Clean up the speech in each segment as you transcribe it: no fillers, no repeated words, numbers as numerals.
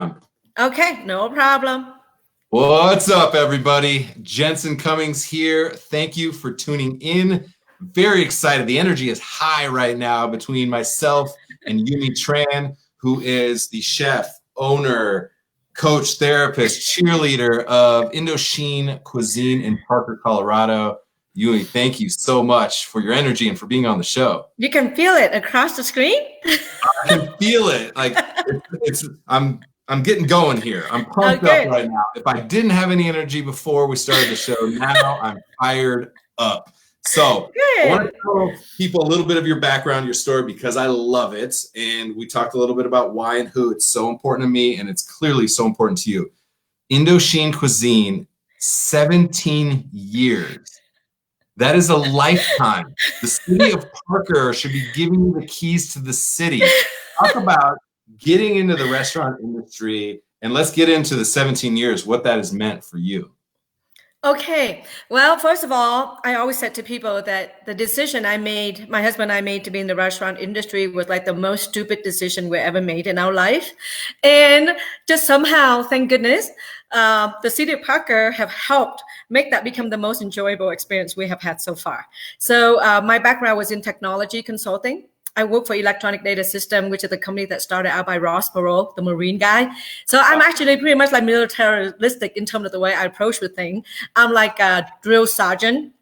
Okay, no problem. What's up, everybody? Jensen Cummings here. Thank you for tuning in. Very excited. The energy is high right now between myself and Yume Tran, who is the chef, owner, coach, therapist, cheerleader of Indochine Cuisine in Parker, Colorado. Yume, thank you so much for your energy and for being on the show. You can feel it across the screen? I can feel it. Like I'm getting going here. I'm pumped up right now. If I didn't have any energy before we started the show, now I'm fired up. So I want to tell people a little bit of your background, your story, because I love it. And we talked a little bit about why and who. It's so important to me, and it's clearly so important to you. Indochine Cuisine, 17 years. That is a lifetime. The city of Parker should be giving you the keys to the city. Talk about getting into the restaurant industry, and let's get into the 17 years, what that has meant for you. Okay. Well, first of all, I always said to people that the decision I made, my husband and I made to be in the restaurant industry was like the most stupid decision we ever made in our life. And just somehow, thank goodness, the city of Parker have helped make that become the most enjoyable experience we have had so far. So my background was in technology consulting. I work for Electronic Data System, which is a company that started out by Ross Perot, the Marine guy. So I'm actually pretty much like militaristic in terms of the way I approach the thing. I'm like a drill sergeant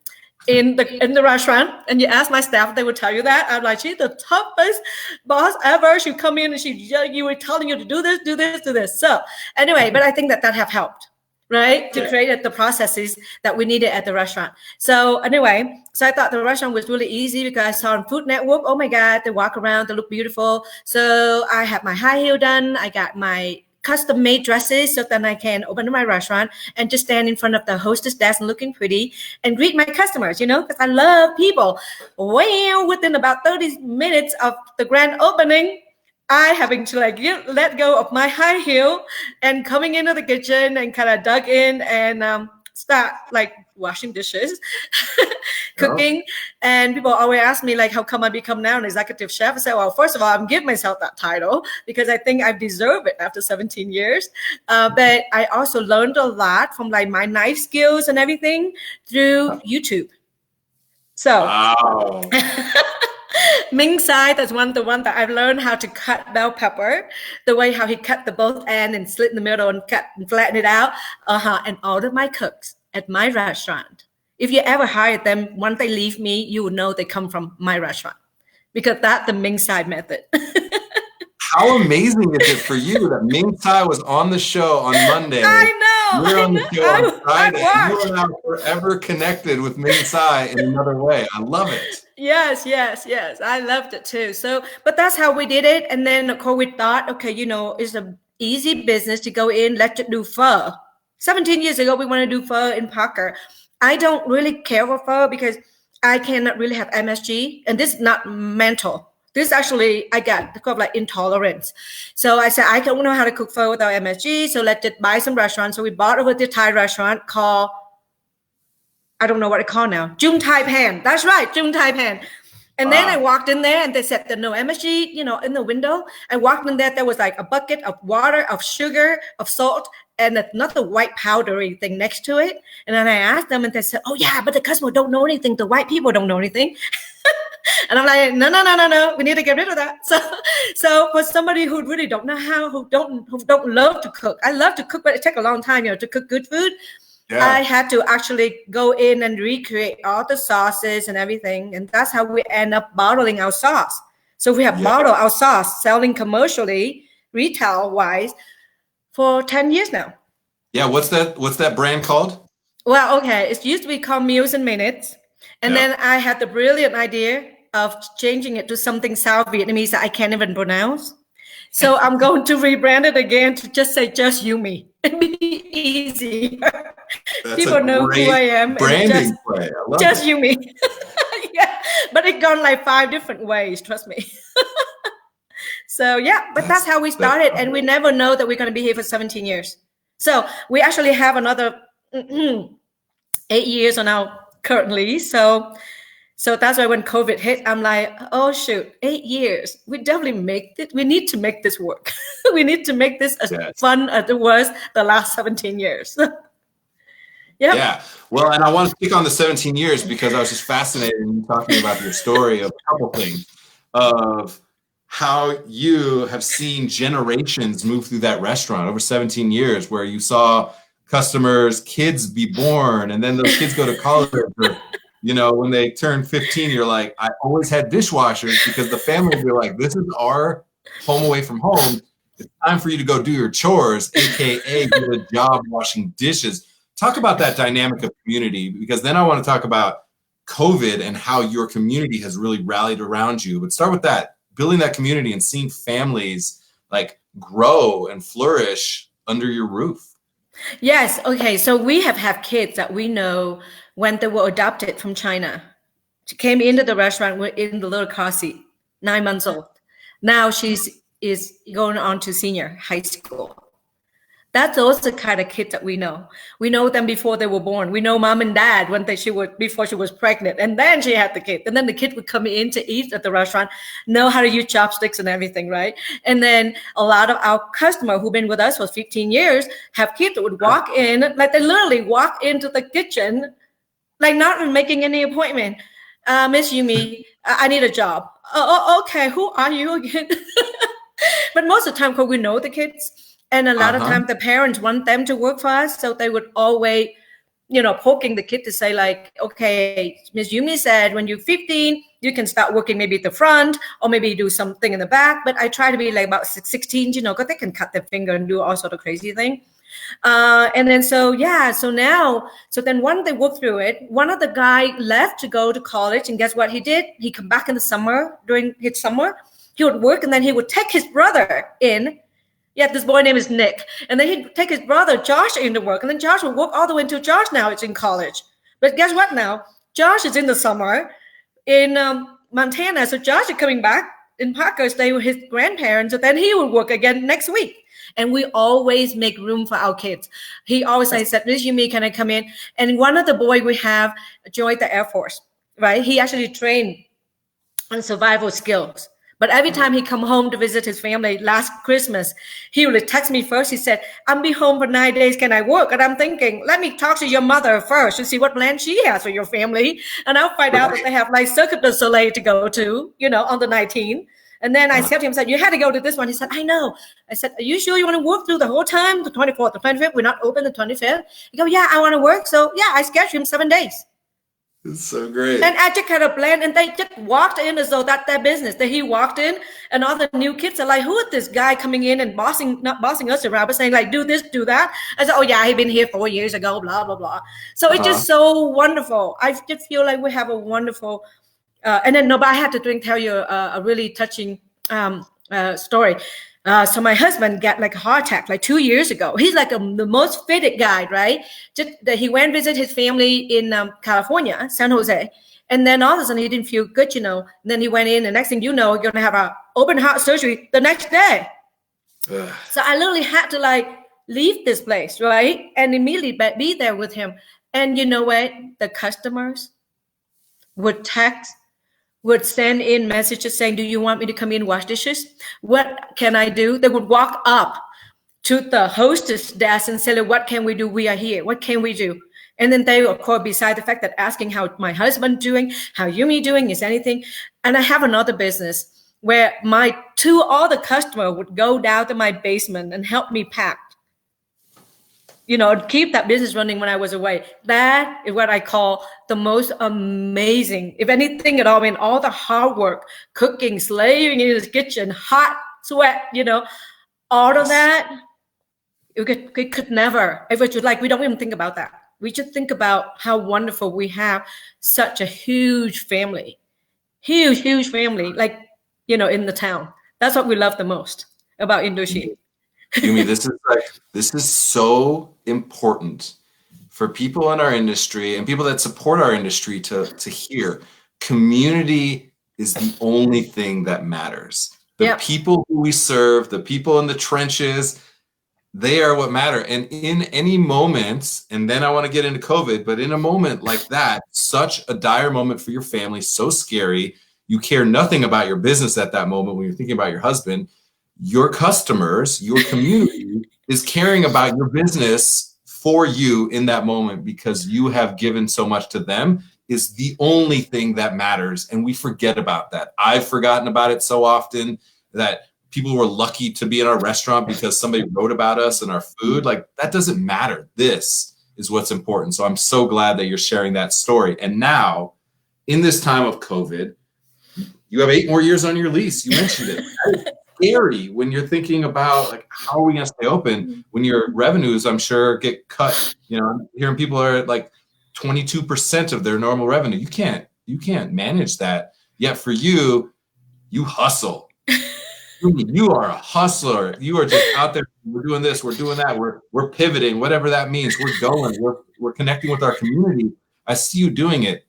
in the restaurant, and you ask my staff, they would tell you that. I'm like, she's the toughest boss ever. She'd come in and you were telling you to do this, do this, do this. So anyway, but I think that have helped. Right, to create the processes that we needed at the restaurant. So anyway, so I thought the restaurant was really easy because I saw on Food Network, oh my God, they walk around, they look beautiful. So I had my high heel done. I got my custom made dresses so then I can open my restaurant and just stand in front of the hostess desk and looking pretty and greet my customers, because I love people. Well, within about 30 minutes of the grand opening, I having to let go of my high heel and coming into the kitchen and kind of dug in and start washing dishes, cooking. And people always ask me how come I become now an executive chef? I say, well, first of all, I'm giving myself that title because I think I deserve it after 17 years. But I also learned a lot from my knife skills and everything through YouTube. So. Wow. Ming Tsai, that's the one that I've learned how to cut bell pepper, the way how he cut the both end and slit in the middle and cut and flatten it out. And all of my cooks at my restaurant, if you ever hired them, once they leave me, you will know they come from my restaurant because that's the Ming Tsai method. How amazing is it for you that Ming Tsai was on the show on Monday? I know. You're on the show on Friday. You are now forever connected with Ming Tsai in another way. I love it. Yes. I loved it too. So, but that's how we did it. And then, of course, we thought, okay, it's an easy business to go in, let's do pho. 17 years ago, we want to do pho in Parker. I don't really care for pho because I cannot really have MSG. And this is not mental. This actually, I got intolerance. So I said, I don't know how to cook pho without MSG. So let's just buy some restaurants. So we bought over the Thai restaurant called, I don't know what it's called now. Jung Thai Pan. That's right, Jung Thai Pan. And then I walked in there and they said that no MSG, in the window. I walked in there was a bucket of water, of sugar, of salt, and another white powdery thing next to it. And then I asked them and they said, oh yeah, but the customer don't know anything. The white people don't know anything. And I'm like, no, we need to get rid of that. So for somebody who really don't know how, who don't love to cook, I love to cook, but it takes a long time, to cook good food. Yeah. I had to actually go in and recreate all the sauces and everything. And that's how we end up bottling our sauce. So we have bottled our sauce, selling commercially, retail-wise, for 10 years now. Yeah, what's that brand called? Well, okay, it used to be called Meals and Minutes. And then I had the brilliant idea of changing it to something South Vietnamese that I can't even pronounce. So I'm going to rebrand it again to just say just Yume. It'd be easier. People know who I am. Branding play. I love just it. Yume. Yeah, but it gone 5 different ways. Trust me. So yeah, but that's how we started, and we never know that we're going to be here for 17 years. So we actually have another 8 years on our current lease. So So that's why when COVID hit, I'm like, oh shoot, 8 years. We definitely make it. We need to make this work. We need to make this as fun as it was the last 17 years. Yeah. Well, and I want to speak on the 17 years because I was just fascinated in talking about your story of a couple things of how you have seen generations move through that restaurant over 17 years, where you saw customers, kids be born, and then those kids go to college. Or, you know, when they turn 15, you're like, I always had dishwashers because the family were like, this is our home away from home. It's time for you to go do your chores, AKA get a job washing dishes. Talk about that dynamic of community, because then I want to talk about COVID and how your community has really rallied around you. But start with that, building that community and seeing families like grow and flourish under your roof. Yes. Okay. So we have had kids that we know when they were adopted from China. She came into the restaurant in the little car seat, 9 months old. Now is going on to senior high school. That's also the kind of kids that we know. We know them before they were born. We know mom and dad before she was pregnant, and then she had the kid. And then the kid would come in to eat at the restaurant, know how to use chopsticks and everything, right? And then a lot of our customers who've been with us for 15 years have kids that would walk in, like they literally walk into the kitchen, like not making any appointment. Miss Yume, I need a job. Oh, okay. Who are you again? But most of the time, because we know the kids, and a lot of times the parents want them to work for us. So they would always, poking the kid to say like, okay, Miss Yume said when you're 15, you can start working maybe at the front or maybe do something in the back. But I try to be like about 16, because they can cut their finger and do all sort of crazy thing. And then, so then once they work through it, one of the guy left to go to college, and guess what he did? He come back in the summer, during his summer, he would work, and then he would take his brother in. Yeah, this boy name is Nick. And then he'd take his brother, Josh, into work. And then Josh would work all the way until Josh now is in college. But guess what now? Josh is in the summer in Montana. So Josh is coming back in Parker, stay with his grandparents. And then he would work again next week. And we always make room for our kids. He always said, Miss Yume, can I come in? And one of the boys we have joined the Air Force, right? He actually trained on survival skills. But every time he come home to visit his family last Christmas, he would text me first. He said, I'll be home for 9 days. Can I work? And I'm thinking, let me talk to your mother first to see what plan she has for your family. And I'll find out that they have like Cirque du Soleil to go to, on the 19th. And then I said to him, you had to go to this one. He said, I know. I said, are you sure you want to work through the whole time? The 24th, the 25th, we're not open the 25th. He go, yeah, I want to work. So yeah, I scheduled him 7 days. It's so great. And I just kind of blend, and they just walked in as though that's their business. That he walked in, and all the new kids are like, who is this guy coming in and not bossing us around, but saying like, do this, do that. I said, oh yeah, he'd been here 4 years ago, blah, blah, blah. So it's just so wonderful. I just feel like we have a wonderful, but I had to tell you a really touching story. So my husband got like a heart attack like 2 years ago. He's like the most fitted guy, right? Just that he went visit his family in California, San Jose. And then all of a sudden he didn't feel good, And then he went in, and next thing you know, you're going to have an open heart surgery the next day. Ugh. So I literally had to like leave this place, right? And immediately be there with him. And you know what? The customers would text, would send in messages saying, do you want me to come in and wash dishes? What can I do? They would walk up to the hostess desk and say, what can we do? We are here. What can we do? And then they, of course, beside the fact that asking how my husband doing, how Yume doing, is anything. And I have another business where my two other customers would go down to my basement and help me pack. Keep that business running when I was away. That is what I call the most amazing, if anything at all, all the hard work, cooking, slaving in the kitchen, hot sweat, all of that, it could never, if it's like, we don't even think about that. We just think about how wonderful we have such a huge family, huge family, like, in the town. That's what we love the most about Indochine. Yume, this is so important for people in our industry and people that support our industry to hear. Community is the only thing that matters. The people who we serve, the people in the trenches, They are what matter. And in any moment, and then I want to get into COVID, but in a moment like that, such a dire moment for your family, so scary, you care nothing about your business at that moment when you're thinking about your husband, your customers, your community is caring about your business for you in that moment because you have given so much to them is the only thing that matters. And we forget about that. I've forgotten about it so often that people were lucky to be in our restaurant because somebody wrote about us and our food. Like, that doesn't matter. This is what's important. So I'm so glad that you're sharing that story. And now, in this time of COVID, you have 8 more years on your lease. You mentioned it. It's scary when you're thinking about, like, how are we going to stay open when your revenues, I'm sure, get cut. You know, I'm hearing people are at like 22% of their normal revenue. You can't manage that. Yet for you, you hustle. You are a hustler. You are just out there. We're doing this. We're doing that. We're pivoting, whatever that means. We're going. We're connecting with our community. I see you doing it.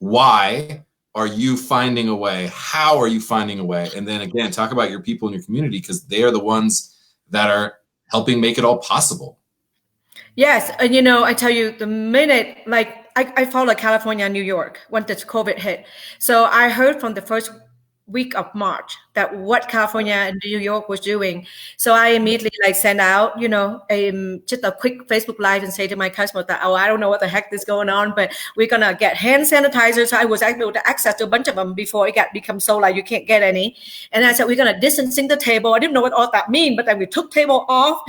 Why are you finding a way? How are you finding a way? And then again, talk about your people in your community because they are the ones that are helping make it all possible. Yes, and you know, I tell you, the minute like I follow California and New York when this COVID hit, so I heard from the first week of March that what California and New York was doing. So I immediately like sent out, you know, just a quick Facebook Live and say to my customers that, oh, I don't know what the heck is going on, but we're gonna get hand sanitizer. So I was able to access to a bunch of them before it become so like you can't get any. And I said, we're gonna distancing the table. I didn't know what all that mean, but then we took table off.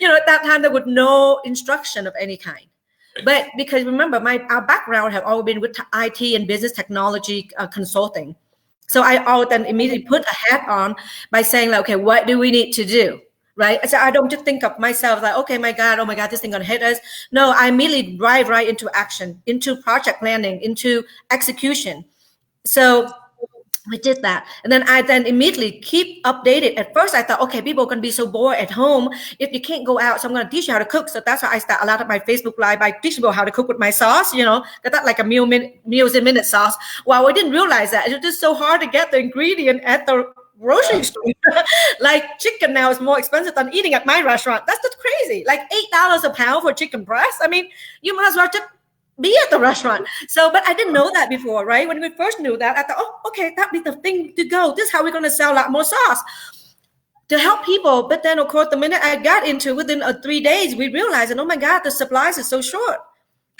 You know, at that time there was no instruction of any kind. But because remember, our background have always been with IT and business technology consulting. So I then immediately put a hat on by saying, like, okay, what do we need to do? Right? So I don't just think of myself like, okay, oh my God, this thing gonna hit us. No, I immediately drive right into action, into project planning, into execution. So we did that. And then I immediately keep updated. At first I thought, okay, people are going to be so bored at home if you can't go out. So I'm going to teach you how to cook. So that's why I start a lot of my Facebook Live by teaching people how to cook with my sauce, you know, that's like a meals in minute sauce. Well, I didn't realize that. It's just so hard to get the ingredient at the grocery store. Like chicken now is more expensive than eating at my restaurant. That's just crazy. Like $8 a pound for chicken breast. I mean, you might as well just be at the restaurant. So, but I didn't know that before, right? When we first knew that, I thought, oh, okay, that'd be the thing to go. This is how we're going to sell a lot more sauce to help people. But then, of course, the minute I got into within 3 days, we realized, oh my God, the supplies are so short.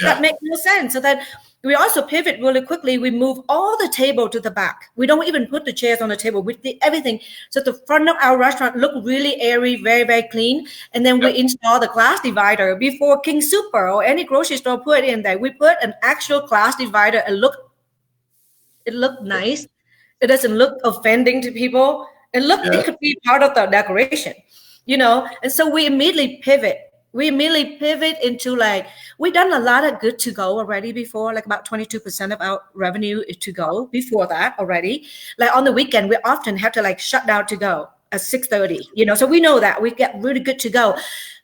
Yeah. That makes no sense. So then we also pivot really quickly. We move all the table to the back. We don't even put the chairs on the table. We did everything. So the front of our restaurant looked really airy, very, very clean. And then we install the glass divider before King Super or any grocery store put in there. We put an actual glass divider and it looked nice. It doesn't look offending to people. It could be part of the decoration, you know? And so we immediately pivot. We immediately pivot into like, we've done a lot of good to go already before, like about 22% of our revenue is to go before that already. Like on the weekend, we often have to like shut down to go at 6:30, you know, so we know that we get really good to go,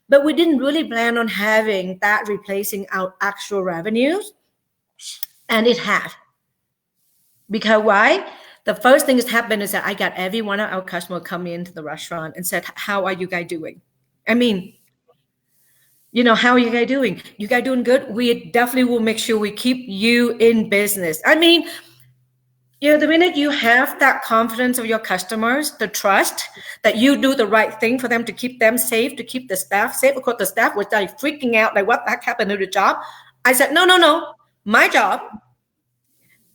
but we didn't really plan on having that replacing our actual revenues. And it had. Because why? The first thing that's happened is that I got every one of our customers come into the restaurant and said, how are you guys doing? I mean, you know, how are you guys doing? You guys doing good? We definitely will make sure we keep you in business. I mean, you know, the minute you have that confidence of your customers, the trust that you do the right thing for them to keep them safe, to keep the staff safe. Of course, the staff was like freaking out, like what the heck happened to the job? I said, no. My job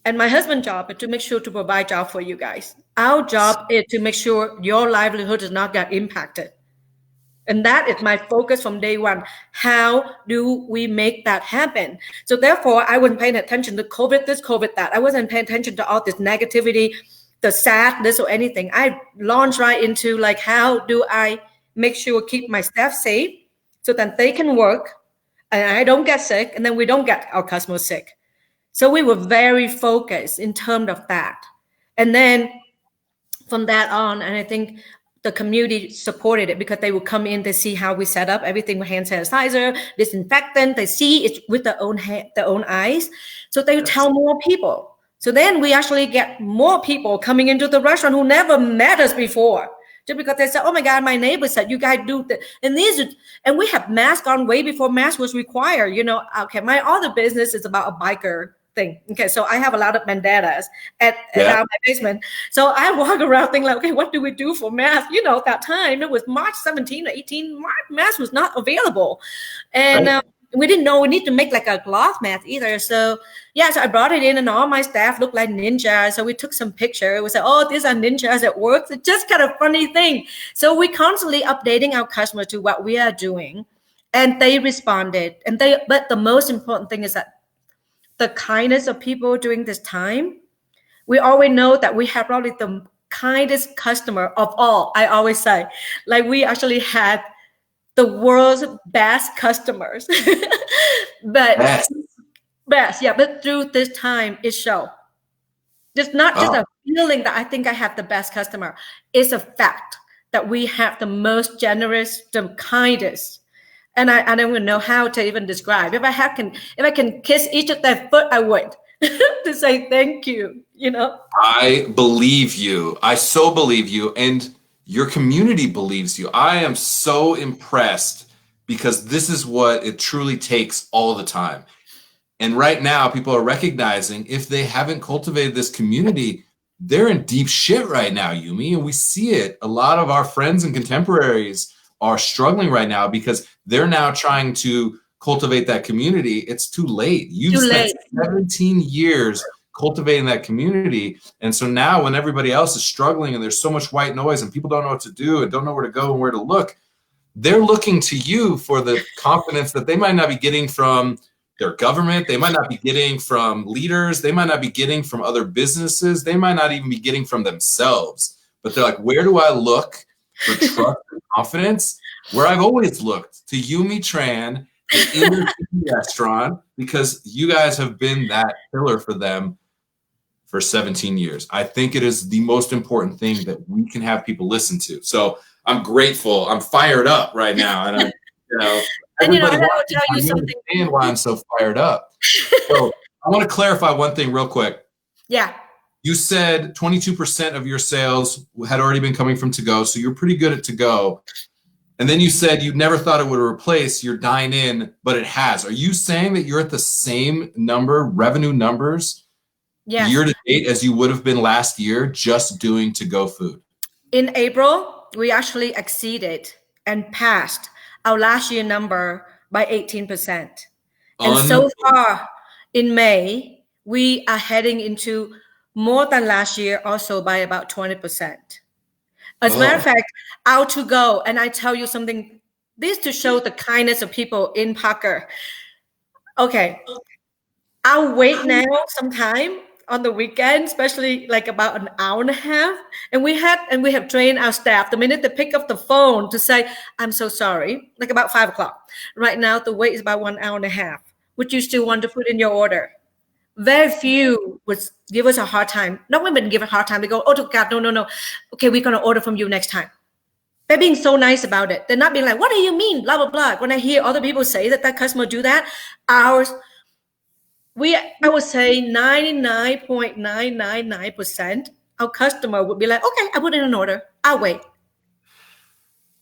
and my husband's job is to make sure to provide job for you guys. Our job is to make sure your livelihood does not get impacted. And that is my focus from day one. How do we make that happen? So therefore, I wasn't paying attention to COVID this, COVID that. I wasn't paying attention to all this negativity, the sadness or anything. I launched right into like, how do I make sure keep my staff safe so that they can work and I don't get sick and then we don't get our customers sick. So we were very focused in terms of that. And then from that on, and I think the community supported it because they would come in to see how we set up everything with hand sanitizer, disinfectant. They see it with their own eyes. So they would tell more people. So then we actually get more people coming into the restaurant who never met us before just because they said, oh my God, my neighbor said you guys do that. And we have masks on way before mask was required. Okay, my other business is about a biker thing. Okay, so I have a lot of bandanas around my basement. So I walk around thinking like, okay, what do we do for mask? At that time, it was March 17 or 18, mask was not available. And we didn't know we need to make like a cloth mask either. So so I brought it in and all my staff looked like ninjas. So we took some picture. We said, oh, these are ninjas at work. It's just kind of funny thing. So we constantly updating our customers to what we are doing. And they responded. But the most important thing is that the kindness of people during this time. We always know that we have probably the kindest customer of all. I always say, like we actually had the world's best customers. But but through this time it shows. It's not just a feeling that I think I have the best customer. It's a fact that we have the most generous, the kindest. And I don't even know how to even describe. If I can kiss each of their foot, I would to say thank you. I believe you. I so believe you. And your community believes you. I am so impressed because this is what it truly takes all the time. And right now, people are recognizing if they haven't cultivated this community, they're in deep shit right now, Yume. And we see it. A lot of our friends and contemporaries are struggling right now because they're now trying to cultivate that community. It's too late. You've spent 17 years cultivating that community. And so now when everybody else is struggling and there's so much white noise and people don't know what to do and don't know where to go and where to look, they're looking to you for the confidence that they might not be getting from their government. They might not be getting from leaders. They might not be getting from other businesses. They might not even be getting from themselves. But they're like, where do I look for trust and confidence? Where I've always looked, to Yume Tran, the Indochine restaurant, because you guys have been that pillar for them for 17 years. I think it is the most important thing that we can have people listen to. So I'm grateful. I'm fired up right now. And everybody I will tell you something. Understand why I'm so fired up. So I want to clarify one thing real quick. Yeah. You said 22% of your sales had already been coming from to-go. So you're pretty good at to-go. And then you said you never thought it would replace your dine-in, but it has. Are you saying that you're at the same revenue numbers year to date as you would have been last year just doing to-go food? In April, we actually exceeded and passed our last year number by 18%. And so far in May, we are heading into more than last year also by about 20%. As a matter of fact, our to-go, and I tell you something, this to show the kindness of people in Parker. Okay, I'll wait now sometime on the weekend, especially like about an hour and a half. And we have trained our staff the minute they pick up the phone to say, I'm so sorry, like about 5 o'clock. Right now, the wait is about 1 hour and a half. Would you still want to put in your order? Very few would give us a hard time. Not women give a hard time. They go, oh, God, no. Okay, we're going to order from you next time. They're being so nice about it. They're not being like, what do you mean? Blah, blah, blah. When I hear other people say that customer do that, I would say 99.999% our customer would be like, okay, I put in an order. I'll wait.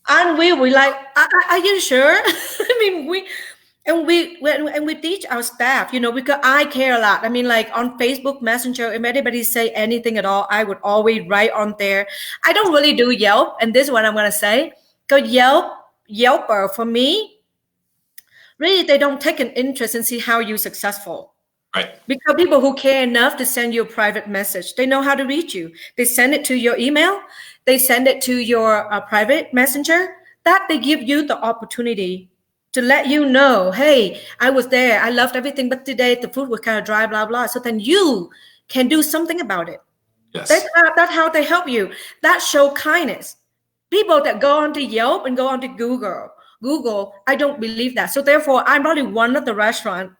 And we were like, are you sure? I mean, we teach our staff, because I care a lot. I mean, like on Facebook Messenger, if anybody say anything at all, I would always write on there. I don't really do Yelp, and this is what I'm going to say. Because Yelper, for me, really, they don't take an interest and see how you're successful. Right. Because people who care enough to send you a private message, they know how to reach you. They send it to your email. They send it to your private messenger. That they give you the opportunity to let you know, hey, I was there. I loved everything, but today the food was kind of dry, blah, blah. So then you can do something about it. Yes. That's how they help you. That show kindness. People that go onto Yelp and go onto Google, I don't believe that. So therefore, I'm probably one of the restaurants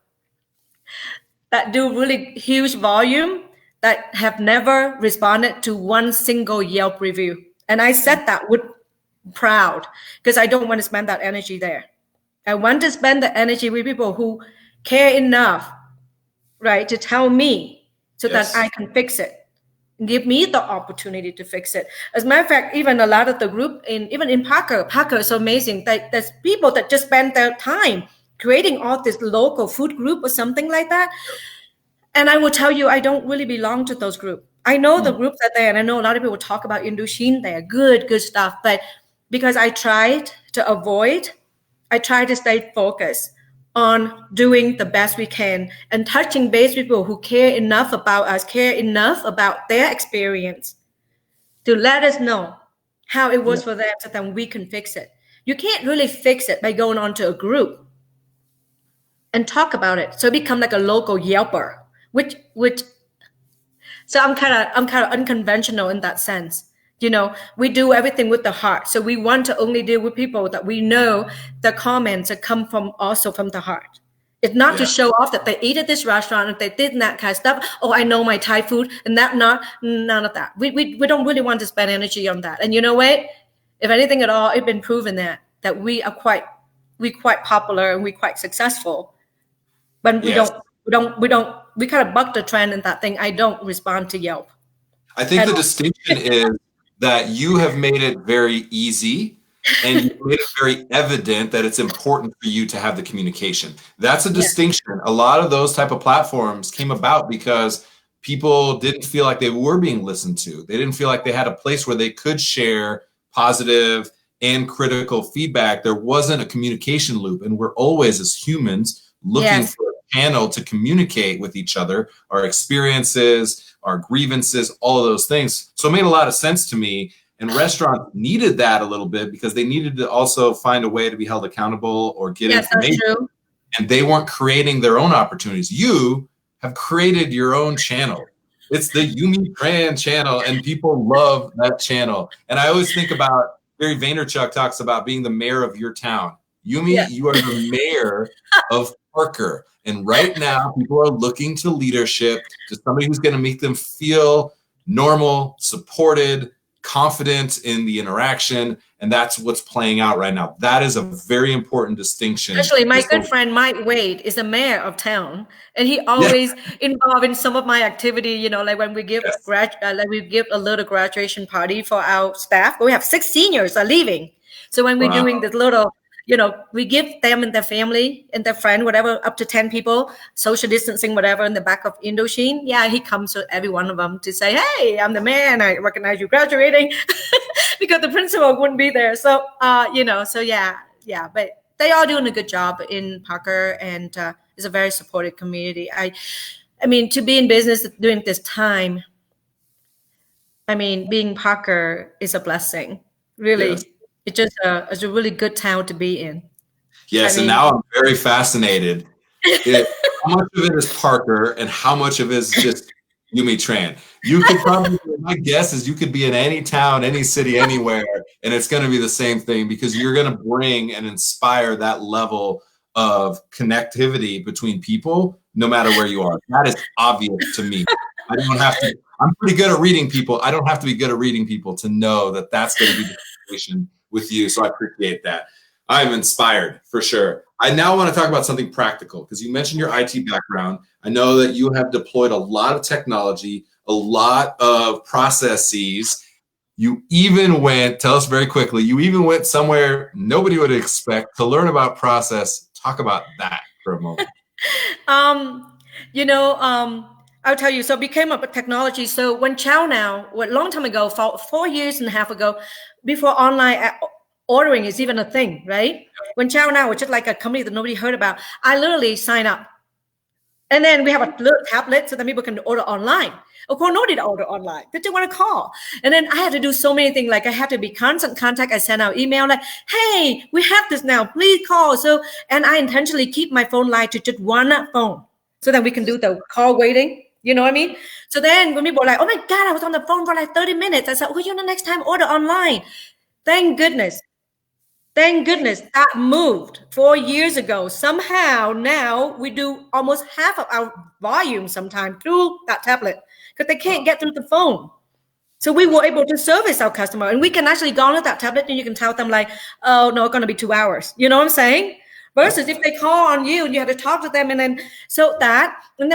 that do really huge volume that have never responded to one single Yelp review. And I said that with proud because I don't want to spend that energy there. I want to spend the energy with people who care enough, right, to tell me so that I can fix it. give me the opportunity to fix it. As a matter of fact, even a lot of the group even in Parker is so amazing. There's people that just spend their time creating all this local food group or something like that. And I will tell you, I don't really belong to those groups. I know the groups are there, and I know a lot of people talk about Indochine. They are good stuff. But because I tried to stay focused on doing the best we can and touching base with people who care enough about us, care enough about their experience to let us know how it was for them so that we can fix it. You can't really fix it by going onto a group and talk about it. So it become like a local Yelper, which so I'm kind of unconventional in that sense. We do everything with the heart. So we want to only deal with people that we know the comments that come from the heart. It's not to show off that they ate at this restaurant and they did that kind of stuff. Oh, I know my Thai food and none of that. We don't really want to spend energy on that. And you know what? If anything at all, it's been proven that we quite popular and we're quite successful. But we kind of buck the trend in that thing. I don't respond to Yelp. I think the distinction is that you have made it very easy and you made it very evident that it's important for you to have the communication. That's a distinction. A lot of those type of platforms came about because people didn't feel like they were being listened to. They didn't feel like they had a place where they could share positive and critical feedback. There wasn't a communication loop, and we're always, as humans, looking for a channel to communicate with each other, our experiences, our grievances, all of those things. So it made a lot of sense to me. And restaurants needed that a little bit because they needed to also find a way to be held accountable or get information. That's true. And they weren't creating their own opportunities. You have created your own channel. It's the Yume Tran channel, and people love that channel. And I always think about Gary Vaynerchuk talks about being the mayor of your town. Yume, you are the mayor of Parker. And right now, people are looking to leadership, to somebody who's going to make them feel normal, supported, confident in the interaction. And that's what's playing out right now. That is a very important distinction. Actually, my good friend Mike Wade is the mayor of town, and he always involved in some of my activity. Like when we give a little graduation party for our staff. We have 6 seniors are leaving, so when we're doing this little, we give them and their family and their friend, whatever, up to 10 people, social distancing, whatever, in the back of Indochine. Yeah, he comes to every one of them to say, hey, I'm the man. I recognize you graduating because the principal wouldn't be there. So, but they are doing a good job in Parker, and it's a very supportive community. I mean, to be in business during this time, being Parker is a blessing, really. Yes. It's a really good town to be in. Yes, and now I'm very fascinated. How much of it is Parker and how much of it is just Yume Tran? You could probably, my guess is you could be in any town, any city, anywhere, and it's going to be the same thing because you're going to bring and inspire that level of connectivity between people, no matter where you are. That is obvious to me. I don't have to. I'm pretty good at reading people. I don't have to be good at reading people to know that that's going to be the situation with you. So I appreciate that. I'm inspired for sure. I now want to talk about something practical because you mentioned your IT background. I know that you have deployed a lot of technology, a lot of processes. You even went, tell us very quickly, you even went somewhere nobody would expect to learn about process. Talk about that for a moment. I'll tell you, so became up with technology. So when ChowNow, a long time ago, 4 years and a half ago, before online ordering is even a thing, right? When ChowNow was just like a company that nobody heard about, I literally signed up. And then we have a little tablet so that people can order online. Of course, nobody order online. They just want to call. And then I had to do so many things. Like I had to be constant contact. I sent out email like, hey, we have this now. Please call. And I intentionally keep my phone line to just one phone so that we can do the call waiting. You know what I mean? So then when people were like, oh my God, I was on the phone for like 30 minutes. I said, oh, the next time order online. Thank goodness that moved 4 years ago. Somehow now we do almost half of our volume sometimes through that tablet because they can't get through the phone. So we were able to service our customer, and we can actually go on that tablet and you can tell them like, oh no, it's going to be 2 hours. You know what I'm saying? Versus if they call on you and you have to talk to them, and then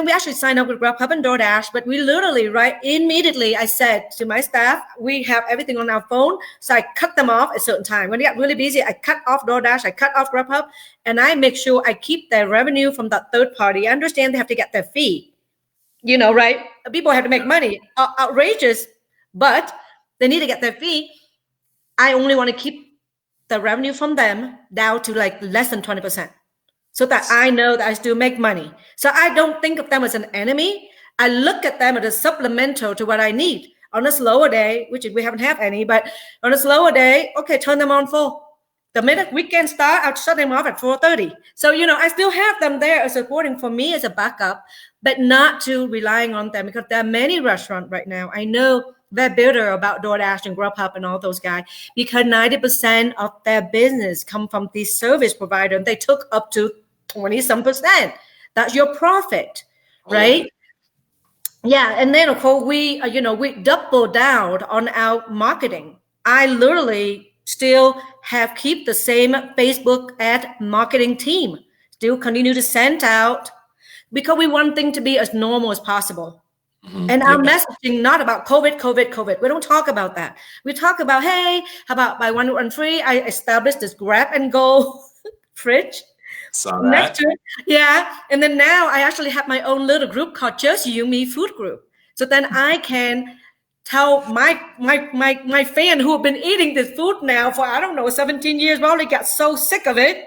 we actually signed up with Grubhub and DoorDash, but we literally, right, immediately I said to my staff, we have everything on our phone, so I cut them off at a certain time. When they got really busy, I cut off DoorDash, I cut off Grubhub, and I make sure I keep their revenue from that third party. I understand they have to get their fee, right? People have to make money, outrageous, but they need to get their fee. I only want to keep the revenue from them down to like less than 20%, so that I know that I still make money. So I don't think of them as an enemy. I look at them as a supplemental to what I need. On a slower day, which we haven't had any, but on a slower day, okay, turn them on full. The minute weekend start, I'll shut them off at 4:30. So, I still have them there as supporting for me as a backup, but not to relying on them, because there are many restaurants right now. I know they're bitter about DoorDash and Grubhub and all those guys, because 90% of their business come from these service providers. They took up to 20-some%. That's your profit, right? Yeah, and then of course we double down on our marketing. I literally still keep the same Facebook ad marketing team, still continue to send out, because we want things to be as normal as possible. And our messaging not about COVID. We don't talk about that. We talk about, hey, how about buy one free? I established this grab and go fridge. Saw that. Yeah. And then now I actually have my own little group called Just Yume Food Group. So then I can tell my fan who have been eating this food now for, 17 years, probably got so sick of it.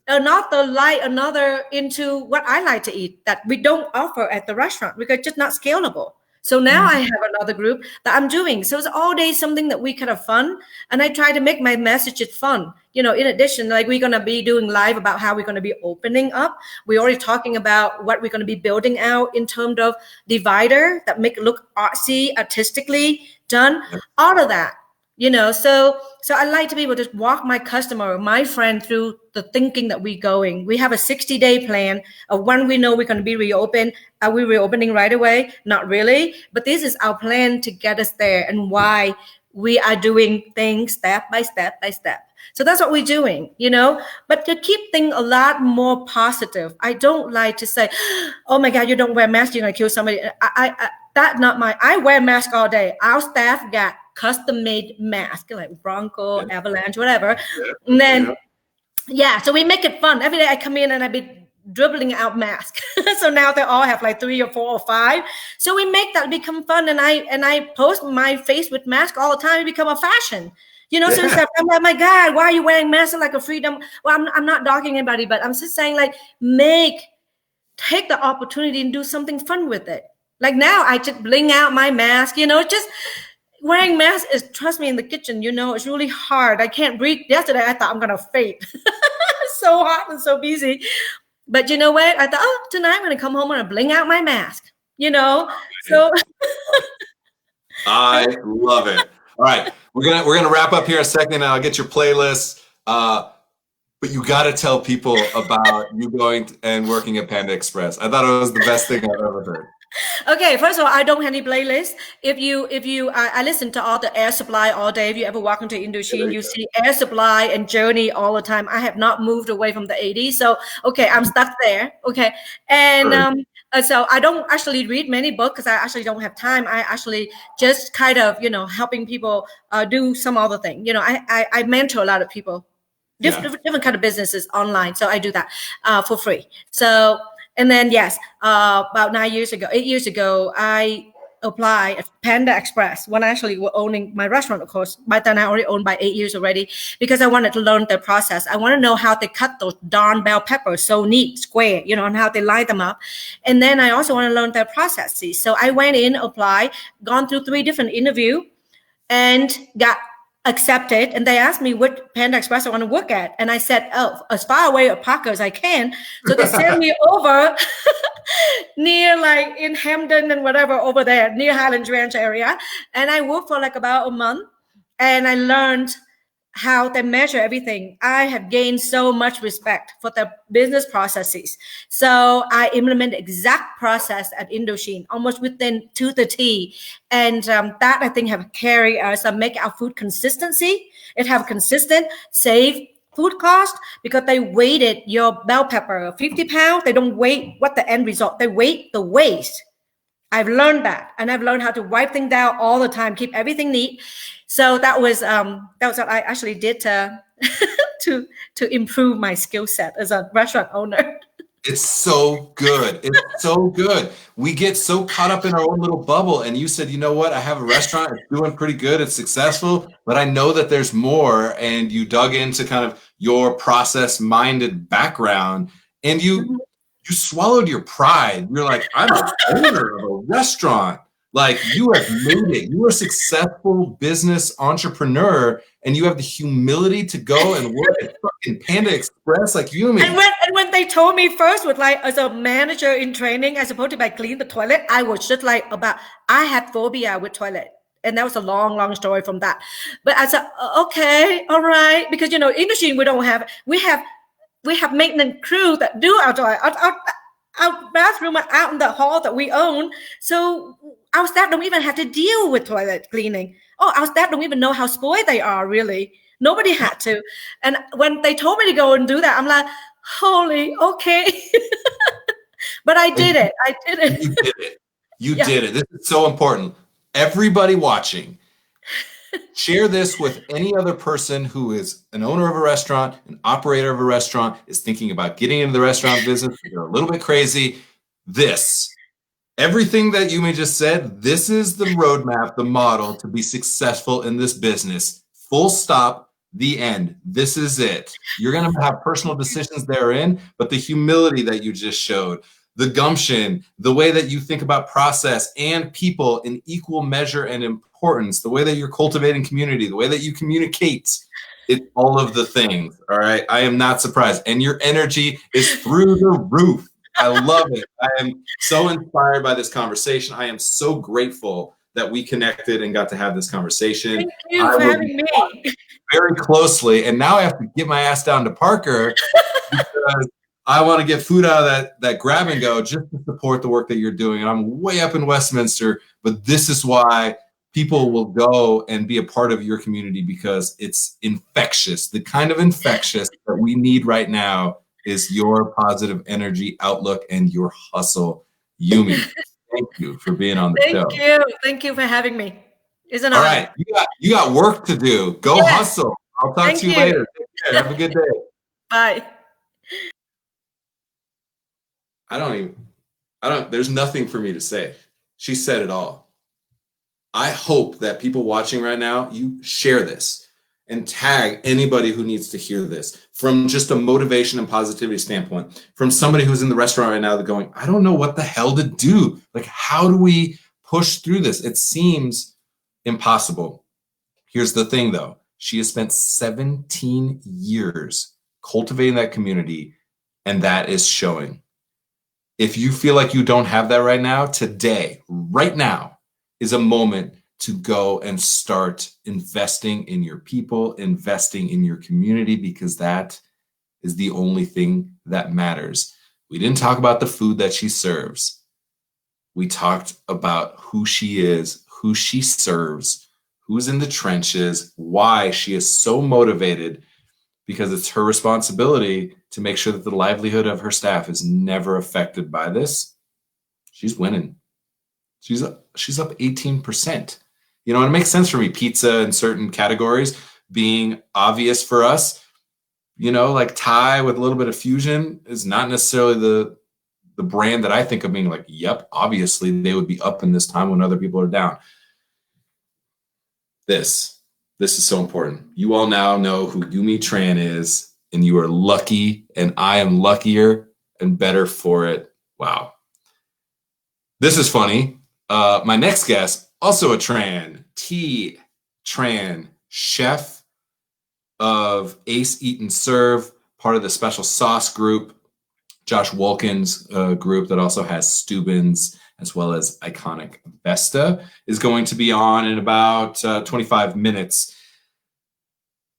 Another into what I like to eat that we don't offer at the restaurant, because it's just not scalable. So now I have another group that I'm doing. So it's all day something that we kind of fun. And I try to make my messages fun. In addition, like we're going to be doing live about how we're going to be opening up. We're already talking about what we're going to be building out in terms of divider that make it look artsy, artistically done, all of that. So I like to be able to walk my customer, my friend, through the thinking that we're going. We have a 60-day plan of when we know we're going to be reopened. Are we reopening right away? Not really. But this is our plan to get us there, and why we are doing things step by step by step. So that's what we're doing, but to keep things a lot more positive. I don't like to say, oh my God, you don't wear masks, you're going to kill somebody. I wear masks all day. Our staff got custom-made masks, like Bronco, Avalanche, whatever. And then, so we make it fun. Every day I come in and I be dribbling out masks. So now they all have like 3 or 4 or 5. So we make that become fun. And I post my face with mask all the time. It become a fashion. So I'm like, my God, why are you wearing masks like a freedom? Well, I'm not dogging anybody, but I'm just saying, like, take the opportunity and do something fun with it. Like now I just bling out my mask, just wearing masks is, trust me, in the kitchen, it's really hard. I can't breathe. Yesterday, I thought I'm going to faint. It's so hot and so busy. But you know what? I thought, tonight I'm going to come home and bling out my mask, so. I love it. All right. We're gonna wrap up here a second, and I'll get your playlist. But you got to tell people about you going and working at Panda Express. I thought it was the best thing I've ever heard. Okay, first of all, I don't have any playlist. I listen to all the Air Supply all day. If you ever walk into Indochine, you see Air Supply and Journey all the time. I have not moved away from the 80s. So, okay, I'm stuck there. Okay. And so I don't actually read many books because I actually don't have time. I actually just kind of, helping people do some other thing. I mentor a lot of people, different kind of businesses online. So I do that for free. So, and then, yes, about 8 years ago, I applied at Panda Express when I actually were owning my restaurant, of course. By then, I already owned by 8 years already, because I wanted to learn the process. I want to know how they cut those darn bell peppers so neat, square, and how they line them up. And then I also want to learn their processes. So I went in, applied, gone through 3 different interviews, and got accepted. And they asked me what Panda Express I want to work at. And I said, as far away at Parker as I can. So they sent me over near, like, in Hampton and whatever over there, near Highlands Ranch area. And I worked for like about a month, and I learned how they measure everything. I have gained so much respect for the business processes. So I implement the exact process at Indochine, almost within to the T. And that, I think, have carried us and make our food consistency. It have consistent, safe, food cost because they weighted your bell pepper 50 pounds. They don't weigh what the end result. They weight the waste. I've learned that, and I've learned how to wipe things down all the time, keep everything neat. So that was what I actually did to to improve my skill set as a restaurant owner. It's so good. It's so good. We get so caught up in our own little bubble. And you said, you know what? I have a restaurant. It's doing pretty good. It's successful, but I know that there's more. And you dug into kind of your process-minded background, and you swallowed your pride. You're like, I'm an owner of a restaurant. Like, you have made it. You are a successful business entrepreneur, and you have the humility to go and work at fucking Panda Express like Yume. And when they told me first, with like as a manager in training, as opposed to like clean the toilet, I was just like I had phobia with toilet. And that was a long story from that. But I said, okay, all right. Because, you know, Indochine, we have maintenance crew that do our toilet. Our bathroom are out in the hall that we own. So our staff don't even have to deal with toilet cleaning. Oh, our staff don't even know how spoiled they are, really. Nobody had to. And when they told me to go and do that, I'm like, holy, okay. But I did it. You did it. You did it. This is so important. Everybody watching, share this with any other person who is an owner of a restaurant, an operator of a restaurant, is thinking about getting into the restaurant business. They're a little bit crazy. Everything that Yume just said, this is the roadmap, the model to be successful in this business. Full stop, the end. This is it. You're going to have personal decisions therein, but the humility that you just showed, the gumption, the way that you think about process and people in equal measure and importance, the way that you're cultivating community, the way that you communicate, it's all of the things. All right. I am not surprised. And your energy is through the roof. I love it. I am so inspired by this conversation. I am so grateful that we connected and got to have this conversation. Thank you for having me. Very closely. And now I have to get my ass down to Parker because I want to get food out of that grab and go just to support the work that you're doing. And I'm way up in Westminster, but this is why people will go and be a part of your community, because it's infectious. The kind of infectious that we need right now is your positive energy outlook and your hustle. Yume, thank you for being on the show. Thank you for having me. Isn't it? All right. You got work to do. Go hustle. I'll talk to you later. Take care. Have a good day. Bye. There's nothing for me to say. She said it all. I hope that people watching right now, you share this and tag anybody who needs to hear this from just a motivation and positivity standpoint, from somebody who's in the restaurant right now that going, I don't know what the hell to do. Like, how do we push through this? It seems impossible. Here's the thing though. She has spent 17 years cultivating that community, and that is showing. If you feel like you don't have that right now, today, right now, is a moment to go and start investing in your people, investing in your community, because that is the only thing that matters. We didn't talk about the food that she serves. We talked about who she is, who she serves, who's in the trenches, why she is so motivated, because it's her responsibility to make sure that the livelihood of her staff is never affected by this. She's winning. She's up 18%. You know, and it makes sense for me. Pizza in certain categories being obvious for us, you know, like Thai with a little bit of fusion is not necessarily the brand that I think of being like, yep, obviously they would be up in this time when other people are down. This is so important. You all now know who Yume Tran is, and you are lucky, and I am luckier and better for it. Wow. This is funny. My next guest, also a Tran, T. Tran, chef of Ace Eat and Serve, part of the Special Sauce group, Josh Wolkin's group that also has Steuben's, as well as iconic Vesta, is going to be on in about 25 minutes.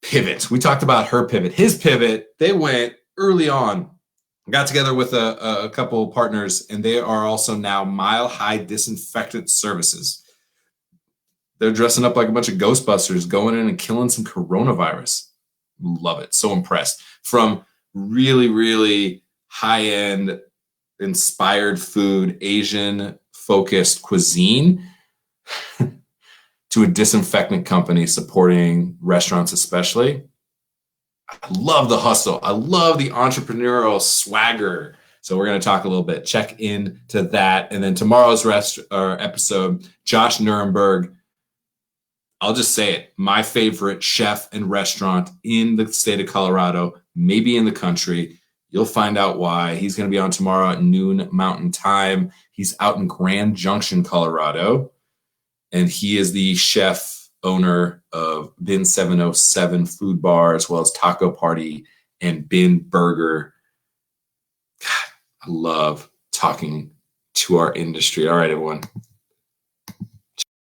Pivot. We talked about her pivot. His pivot, they went early on. Got together with a couple of partners, and they are also now Mile High Disinfectant Services. They're dressing up like a bunch of Ghostbusters, going in and killing some coronavirus. love it. So impressed. From really, really high-end inspired food, Asian focused cuisine to a disinfectant company supporting restaurants, especially. I love the hustle. I love the entrepreneurial swagger. So we're going to talk a little bit, check into that. And then tomorrow's episode, Josh Nuremberg. I'll just say it. My favorite chef and restaurant in the state of Colorado, maybe in the country. You'll find out why. He's going to be on tomorrow at noon Mountain Time. He's out in Grand Junction, Colorado. And he is the chef owner of Bin 707 Food Bar, as well as Taco Party and Bin Burger. God, I love talking to our industry. All right, everyone.